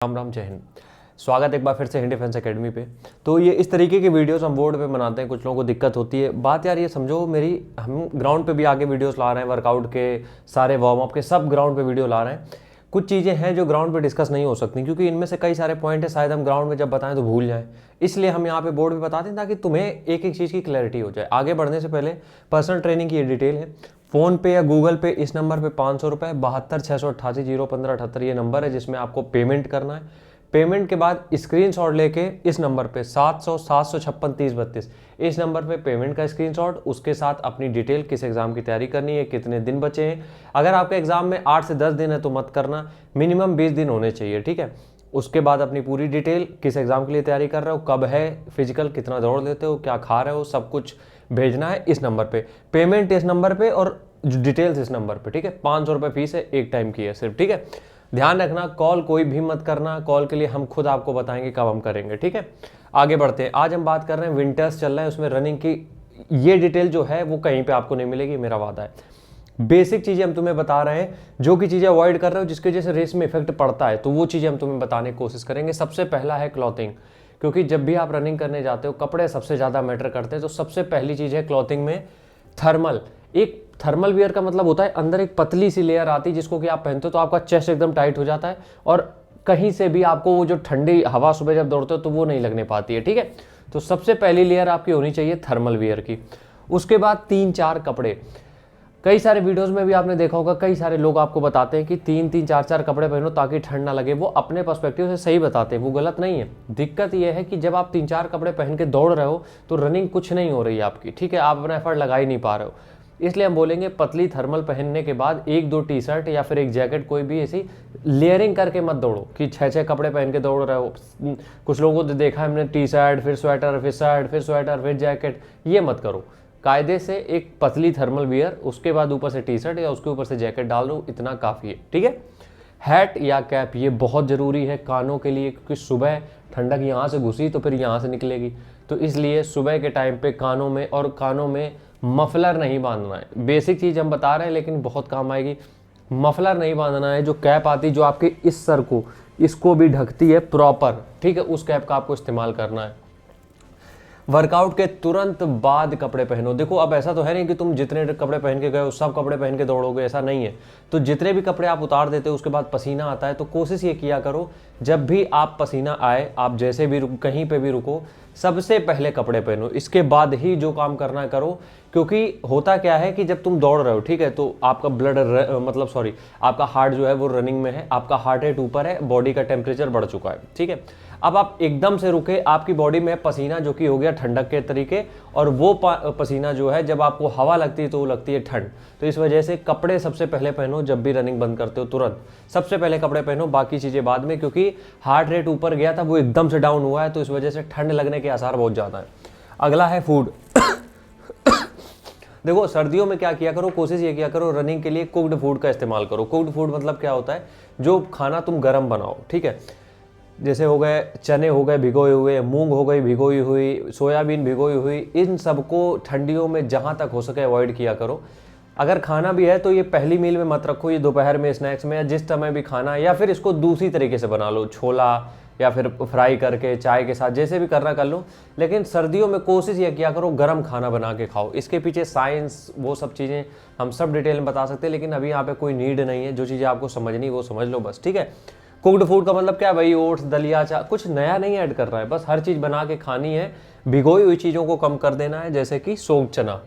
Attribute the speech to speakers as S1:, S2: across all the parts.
S1: राम राम, जय हिंद। स्वागत एक बार फिर से हिंद डिफेंस एकेडमी पे। तो ये इस तरीके की वीडियोस हम बोर्ड पे बनाते हैं, कुछ लोगों को दिक्कत होती है। बात यार ये समझो मेरी, हम ग्राउंड पे भी आगे वीडियोस ला रहे हैं, वर्कआउट के सारे वार्म अप के सब ग्राउंड पे वीडियो ला रहे हैं। कुछ चीज़ें हैं जो ग्राउंड पे डिस्कस नहीं हो सकती, क्योंकि इनमें से कई सारे पॉइंट है शायद हम ग्राउंड में जब बताएं तो भूल जाएं। इसलिए हम यहाँ पे बोर्ड पे बताते हैं ताकि तुम्हें एक एक चीज़ की क्लैरिटी हो जाए। आगे बढ़ने से पहले पर्सनल ट्रेनिंग की ये डिटेल है। फ़ोन पे या गूगल पे इस नंबर पे 500 रुपये, 72 688 01578 ये नंबर है जिसमें आपको पेमेंट करना है। पेमेंट के बाद स्क्रीनशॉट लेके इस नंबर पे 700 756 30 32 इस नंबर पे पेमेंट का स्क्रीनशॉट, उसके साथ अपनी डिटेल, किस एग्ज़ाम की तैयारी करनी है, कितने दिन बचे हैं। अगर आपके एग्ज़ाम में 8 से 10 दिन है तो मत करना, मिनिमम 20 दिन होने चाहिए, ठीक है। उसके बाद अपनी पूरी डिटेल, किस एग्ज़ाम के लिए तैयारी कर रहे हो, कब है फिजिकल, कितना दौड़ लेते हो, क्या खा रहे हो, सब कुछ भेजना है इस नंबर पे। पेमेंट इस नंबर पे और डिटेल्स इस नंबर पे, ठीक है। 500 रुपये फीस है, एक टाइम की है सिर्फ, ठीक है। ध्यान रखना, कॉल कोई भी मत करना। कॉल के लिए हम खुद आपको बताएंगे कब हम करेंगे, ठीक है। आगे बढ़ते हैं। आज हम बात कर रहे हैं, विंटर्स चल रहे हैं, उसमें रनिंग की ये डिटेल जो है वो कहीं पे आपको नहीं मिलेगी, मेरा वादा है। बेसिक चीज़ें हम तुम्हें बता रहे हैं, जो कि चीज़ें अवॉइड कर रहे हो जिसकी वजह से रेस में इफेक्ट पड़ता है, तो वो चीज़ें हम तुम्हें बताने की कोशिश करेंगे। सबसे पहला है क्लॉथिंग, क्योंकि जब भी आप रनिंग करने जाते हो कपड़े सबसे ज़्यादा मैटर करते हैं। तो सबसे पहली चीज़ है क्लॉथिंग में थर्मल। एक थर्मल वियर का मतलब होता है अंदर एक पतली सी लेयर आती है जिसको कि आप पहनते हो तो आपका चेस्ट एकदम टाइट हो जाता है और कहीं से भी आपको वो जो ठंडी हवा सुबह जब दौड़ते हो तो वो नहीं लगने पाती है, ठीक है। तो सबसे पहली लेयर आपकी होनी चाहिए थर्मल वियर की। उसके बाद 3-4 कपड़े। कई सारे वीडियोस में भी आपने देखा होगा, कई सारे लोग आपको बताते हैं कि 3-3 4-4 कपड़े पहनो ताकि ठंड ना लगे। वो अपने पर्सपेक्टिव से सही बताते हैं, वो गलत नहीं है। दिक्कत ये है कि जब आप 3-4 कपड़े पहन के दौड़ रहे हो तो रनिंग कुछ नहीं हो रही है आपकी, ठीक है। आप अपना एफर्ट लगा ही नहीं पा रहे हो। इसलिए हम बोलेंगे पतली थर्मल पहनने के बाद 1-2 टी शर्ट या फिर एक जैकेट, कोई भी ऐसी लेयरिंग करके मत दौड़ो कि 6-6 कपड़े पहन के दौड़ रहे हो। कुछ लोगों को देखा है हमने, टी शर्ट फिर स्वेटर फिर शर्ट फिर स्वेटर फिर जैकेट, ये मत करो। कायदे से एक पतली थर्मल वियर, उसके बाद ऊपर से टी शर्ट या उसके ऊपर से जैकेट डाल दो, इतना काफ़ी है, ठीक है। हैट या कैप ये बहुत ज़रूरी है कानों के लिए, क्योंकि सुबह ठंडक यहाँ से घुसी तो फिर यहाँ से निकलेगी। तो इसलिए सुबह के टाइम पे कानों में मफलर नहीं बांधना है। बेसिक चीज़ हम बता रहे हैं लेकिन बहुत काम आएगी। मफलर नहीं बांधना है। जो कैप आती जो आपके इस सर को, इसको भी ढकती है प्रॉपर, ठीक है, उस कैप का आपको इस्तेमाल करना है। वर्कआउट के तुरंत बाद कपड़े पहनो। देखो अब ऐसा तो है नहीं कि तुम जितने कपड़े पहन के गए हो सब कपड़े पहन के दौड़ोगे, ऐसा नहीं है। तो जितने भी कपड़े आप उतार देते हो उसके बाद पसीना आता है, तो कोशिश ये किया करो जब भी आप पसीना आए, आप जैसे भी कहीं पे भी रुको, सबसे पहले कपड़े पहनो, इसके बाद ही जो काम करना है करो। क्योंकि होता क्या है कि जब तुम दौड़ रहे हो, ठीक है, तो आपका आपका हार्ट जो है वो रनिंग में है, आपका हार्ट रेट ऊपर है, बॉडी का टेम्परेचर बढ़ चुका है, ठीक है। अब आप एकदम से रुके, आपकी बॉडी में पसीना जो कि हो गया ठंडक के तरीके, और वो पसीना जो है जब आपको हवा लगती है तो वो लगती है ठंड। तो इस वजह से कपड़े सबसे पहले पहनो जब भी रनिंग बंद करते हो, तुरंत सबसे पहले कपड़े पहनो, बाकी चीज़ें बाद में, क्योंकि हार्ट रेट ऊपर गया था वो एकदम से डाउन हुआ है, तो इस वजह से ठंड लगने के आसार बहुत ज़्यादा है। अगला है फूड। देखो सर्दियों में क्या किया करो, कोशिश ये किया करो रनिंग के लिए कुक्ड फूड का इस्तेमाल करो। कुक्ड फूड मतलब क्या होता है, जो खाना तुम गर्म बनाओ, ठीक है। जैसे हो गए चने, हो गए भिगोए हुए, मूंग हो गई भिगोई हुई, सोयाबीन भिगोई हुई, इन सबको ठंडियों में जहाँ तक हो सके अवॉइड किया करो। अगर खाना भी है तो ये पहली मील में मत रखो, ये दोपहर में, स्नैक्स में, या जिस समय भी खाना है, या फिर इसको दूसरी तरीके से बना लो, छोला या फिर फ्राई करके चाय के साथ, जैसे भी करना कर लो। लेकिन सर्दियों में कोशिश ये किया करो गर्म खाना बना के खाओ। इसके पीछे साइंस, वो सब चीज़ें हम सब डिटेल में बता सकते हैं, लेकिन अभी यहाँ पे कोई नीड नहीं है। जो चीज़ें आपको समझनी वो समझ लो बस, ठीक है। कुक्ड फूड का मतलब क्या है भाई, ओट्स, दलिया, चा, कुछ नया नहीं ऐड कर रहा है, बस हर चीज़ बना के खानी है। भिगोई हुई चीज़ों को कम कर देना है, जैसे कि सोक्ड चना।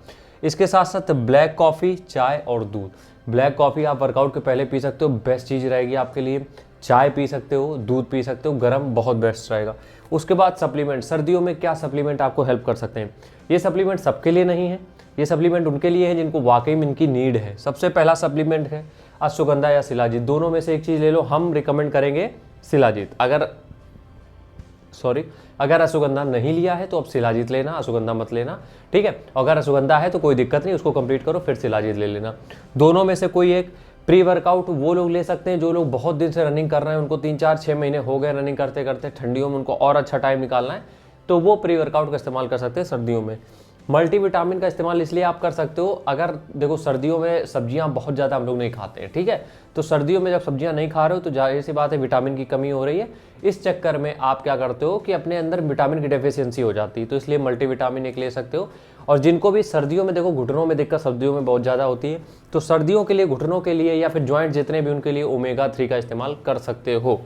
S1: इसके साथ साथ ब्लैक कॉफ़ी, चाय और दूध। ब्लैक कॉफ़ी आप वर्कआउट के पहले पी सकते हो, बेस्ट चीज़ रहेगी आपके लिए। चाय पी सकते हो, दूध पी सकते हो, गर्म बहुत बेस्ट रहेगा। उसके बाद सप्लीमेंट। सर्दियों में क्या सप्लीमेंट आपको हेल्प कर सकते हैं? ये सप्लीमेंट सबके लिए नहीं है, ये सप्लीमेंट उनके लिए है जिनको वाकई में इनकी नीड है। सबसे पहला सप्लीमेंट है अश्वगंधा या शिलाजीत, दोनों में से एक चीज़ ले लो। हम रिकमेंड करेंगे शिलाजीत। अगर अश्वगंधा नहीं लिया है तो अब शिलाजीत लेना, अश्वगंधा मत लेना, ठीक है। अगर अश्वगंधा है तो कोई दिक्कत नहीं, उसको कंप्लीट करो फिर शिलाजीत ले लेना। दोनों में से कोई एक। प्री वर्कआउट वो लोग ले सकते हैं जो लोग बहुत दिन से रनिंग कर रहे हैं, उनको 3-4-6 महीने हो गए रनिंग करते करते, ठंडियों में उनको और अच्छा टाइम निकालना है, तो वो प्री वर्कआउट का इस्तेमाल कर सकते हैं सर्दियों में। मल्टीविटामिन का इस्तेमाल इसलिए आप कर सकते हो, अगर देखो सर्दियों में सब्जियां बहुत ज़्यादा हम लोग नहीं खाते हैं, ठीक है, तो सर्दियों में जब सब्जियां नहीं खा रहे हो तो जाहिर सी बात है विटामिन की कमी हो रही है। इस चक्कर में आप क्या करते हो कि अपने अंदर विटामिन की डेफिशिएंसी हो जाती है, तो इसलिए मल्टीविटामिन एक ले सकते हो। और जिनको भी सर्दियों में देखो घुटनों में दिक्कत सर्दियों में बहुत ज़्यादा होती है, तो सर्दियों के लिए घुटनों के लिए या फिर जॉइंट जितने भी उनके लिए ओमेगा 3 का इस्तेमाल कर सकते हो।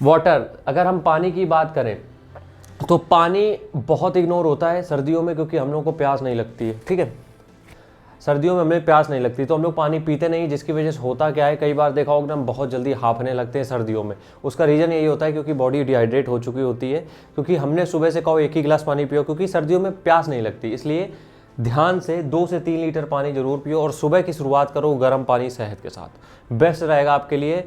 S1: वाटर, अगर हम पानी की बात करें तो पानी बहुत इग्नोर होता है सर्दियों में, क्योंकि हम लोग को प्यास नहीं लगती है, ठीक है, सर्दियों में हमें प्यास नहीं लगती तो हम लोग पानी पीते नहीं, जिसकी वजह से होता क्या है, कई बार देखा होगा हम बहुत जल्दी हांफने लगते हैं सर्दियों में। उसका रीज़न यही होता है क्योंकि बॉडी डिहाइड्रेट हो चुकी होती है, क्योंकि हमने सुबह से कहो एक ही गिलास पानी पियो, क्योंकि सर्दियों में प्यास नहीं लगती। इसलिए ध्यान से 2 से 3 लीटर पानी जरूर पियो, और सुबह की शुरुआत करो गर्म पानी शहद के साथ, बेस्ट रहेगा आपके लिए,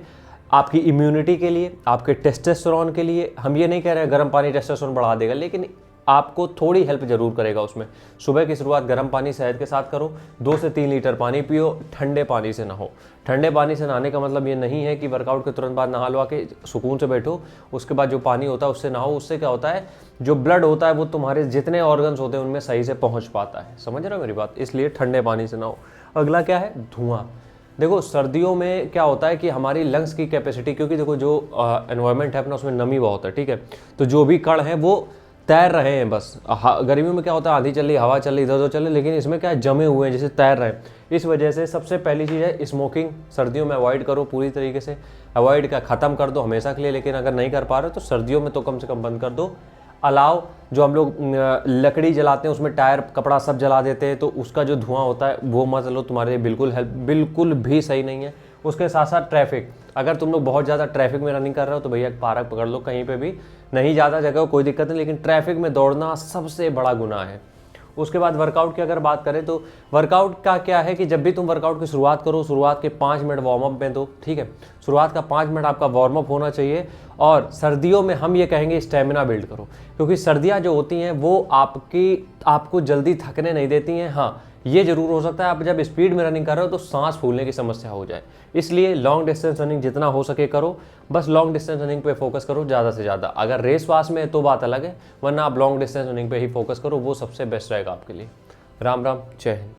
S1: आपकी इम्यूनिटी के लिए, आपके टेस्टोस्टेरोन के लिए। हम ये नहीं कह रहे गर्म पानी टेस्टोस्टेरोन बढ़ा देगा, लेकिन आपको थोड़ी हेल्प जरूर करेगा उसमें। सुबह की शुरुआत गर्म पानी शहद के साथ करो, 2 से 3 लीटर पानी पियो, ठंडे पानी से नहाओ। ठंडे पानी से नहाने का मतलब ये नहीं है कि वर्कआउट के तुरंत बाद नहा लो के सुकून से बैठो, उसके बाद जो पानी होता है उससे नहाओ। उससे क्या होता है, जो ब्लड होता है वो तुम्हारे जितने ऑर्गन्स होते हैं उनमें सही से पहुँच पाता है। समझ रहे हो मेरी बात, इसलिए ठंडे पानी से नहाओ। अगला क्या है, धुआं। देखो सर्दियों में क्या होता है कि हमारी लंग्स की कैपेसिटी, क्योंकि देखो जो एनवायरनमेंट है अपना उसमें नमी बहुत है, ठीक है, तो जो भी कण है वो तैर रहे हैं बस। गर्मियों में क्या होता है, आंधी चल रही, हवा चल रही, इधर उधर चल रही, लेकिन इसमें क्या है, जमे हुए हैं, जैसे तैर रहे हैं। इस वजह से सबसे पहली चीज़ है स्मोकिंग, सर्दियों में अवॉइड करो, पूरी तरीके से अवॉइड का ख़त्म कर दो हमेशा के लिए, लेकिन अगर नहीं कर पा रहे हो तो सर्दियों में तो कम से कम बंद कर दो। अलाव, जो हम लोग लकड़ी जलाते हैं उसमें टायर कपड़ा सब जला देते हैं, तो उसका जो धुआं होता है वो मत लो, तुम्हारे लिए बिल्कुल भी सही नहीं है। उसके साथ साथ ट्रैफिक, अगर तुम लोग बहुत ज़्यादा ट्रैफिक में रनिंग कर रहे हो तो भैया पार्क पकड़ लो कहीं पे भी, नहीं ज़्यादा जगह हो कोई दिक्कत नहीं, लेकिन ट्रैफिक में दौड़ना सबसे बड़ा गुनाह है। उसके बाद वर्कआउट की अगर बात करें तो वर्कआउट का क्या है कि जब भी तुम वर्कआउट की शुरुआत करो, शुरुआत के 5 मिनट वार्म अप में दो, ठीक है, शुरुआत का 5 मिनट आपका वार्म अप होना चाहिए। और सर्दियों में हम ये कहेंगे स्टेमिना बिल्ड करो, क्योंकि सर्दियाँ जो होती हैं वो आपको जल्दी थकने नहीं देती हैं। हाँ, ये जरूर हो सकता है आप जब स्पीड में रनिंग कर रहे हो तो सांस फूलने की समस्या हो जाए, इसलिए लॉन्ग डिस्टेंस रनिंग जितना हो सके करो, बस लॉन्ग डिस्टेंस रनिंग पे फोकस करो ज़्यादा से ज़्यादा। अगर रेस वास में है तो बात अलग है, वरना आप लॉन्ग डिस्टेंस रनिंग पे ही फोकस करो, वो सबसे बेस्ट रहेगा आपके लिए। राम राम, जय हिंद।